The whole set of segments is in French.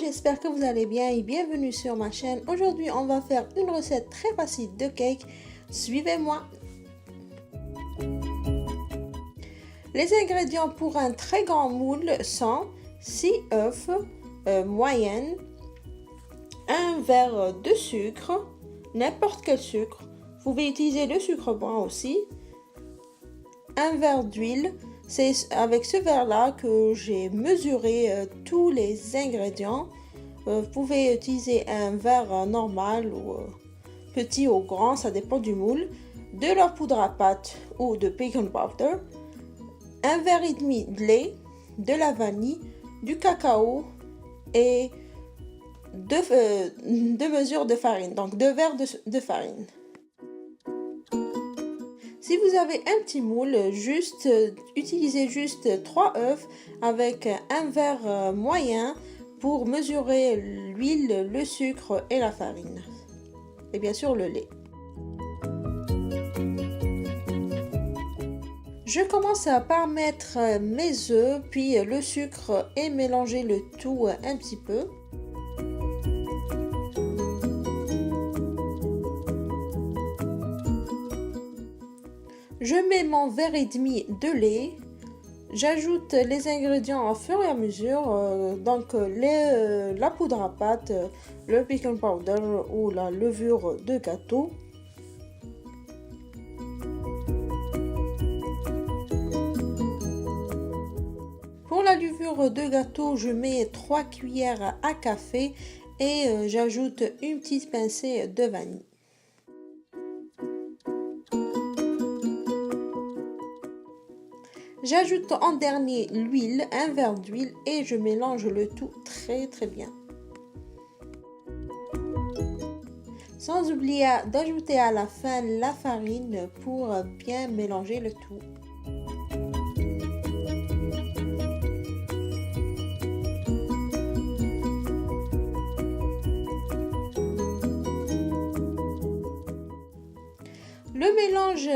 j'espère que vous allez bien et bienvenue sur ma chaîne. Aujourd'hui, on va faire une recette très facile de cake. Suivez-moi. Les ingrédients pour un très grand moule sont 6 œufs moyenne, un verre de sucre, n'importe quel sucre. Vous pouvez utiliser le sucre blanc aussi. Un verre d'huile. C'est avec ce verre-là que j'ai mesuré tous les ingrédients. Vous pouvez utiliser un verre normal ou petit ou grand, ça dépend du moule. De la poudre à pâte ou de baking powder. Un verre et demi de lait, de la vanille, du cacao et deux mesures de farine, donc 2 verres de farine. Si vous avez un petit moule, utilisez juste 3 œufs avec un verre moyen pour mesurer l'huile, le sucre et la farine. Et bien sûr le lait. Je commence par mettre mes œufs, puis le sucre et mélanger le tout un petit peu. Je mets mon verre et demi de lait. J'ajoute les ingrédients au fur et à mesure, la poudre à pâte, le baking powder ou la levure de gâteau. Pour la levure de gâteau, je mets 3 cuillères à café et j'ajoute une petite pincée de vanille. J'ajoute en dernier l'huile, un verre d'huile et je mélange le tout très bien. Sans oublier d'ajouter à la fin la farine pour bien mélanger le tout. Le mélange,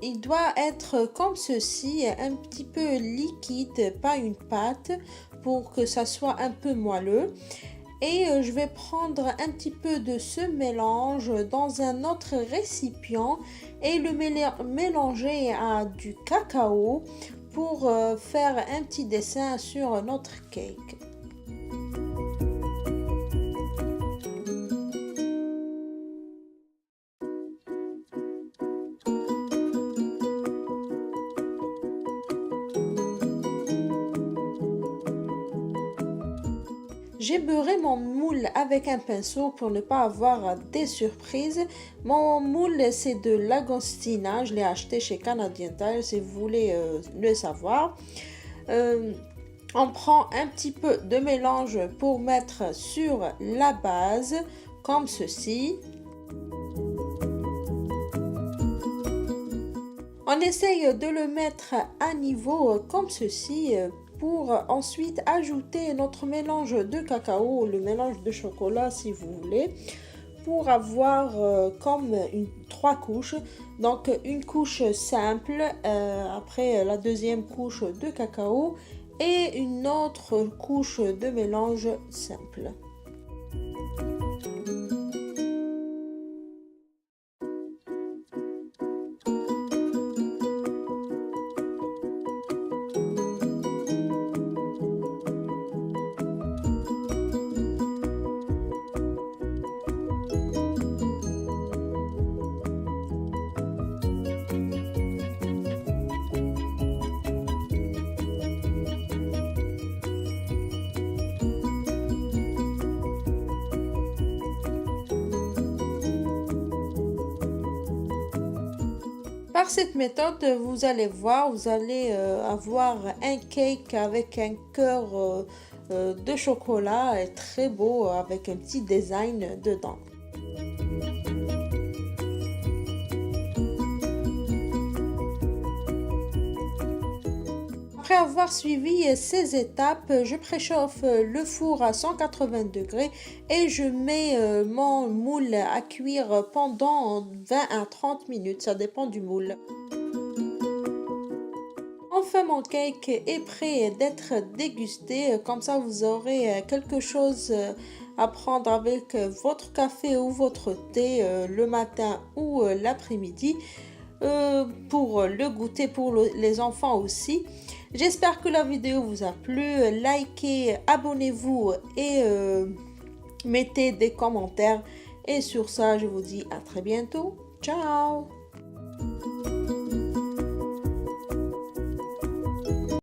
il doit être comme ceci, un petit peu liquide, pas une pâte, pour que ça soit un peu moelleux. Et je vais prendre un petit peu de ce mélange dans un autre récipient et le mélanger à du cacao pour faire un petit dessin sur notre cake. J'ai beurré mon moule avec un pinceau pour ne pas avoir des surprises. Mon moule, c'est de l'Agostina. Je l'ai acheté chez Canadian Tire si vous voulez le savoir. On prend un petit peu de mélange pour mettre sur la base, comme ceci. On essaye de le mettre à niveau comme ceci. Pour ensuite ajouter notre mélange de cacao, le mélange de chocolat si vous voulez, pour avoir comme 3 couches. Donc une couche simple, après la deuxième couche de cacao et une autre couche de mélange simple. Par cette méthode, vous allez voir, vous allez avoir un cake avec un cœur de chocolat très beau avec un petit design dedans. Après avoir suivi ces étapes, je préchauffe le four à 180 degrés et je mets mon moule à cuire pendant 20 à 30 minutes, ça dépend du moule. On Enfin, mon cake est prêt d'être dégusté. Comme ça, vous aurez quelque chose à prendre avec votre café ou votre thé le matin ou l'après-midi pour le goûter pour les enfants aussi. J'espère que la vidéo vous a plu. Likez, abonnez-vous et mettez des commentaires. Et sur ça, je vous dis à très bientôt. Ciao!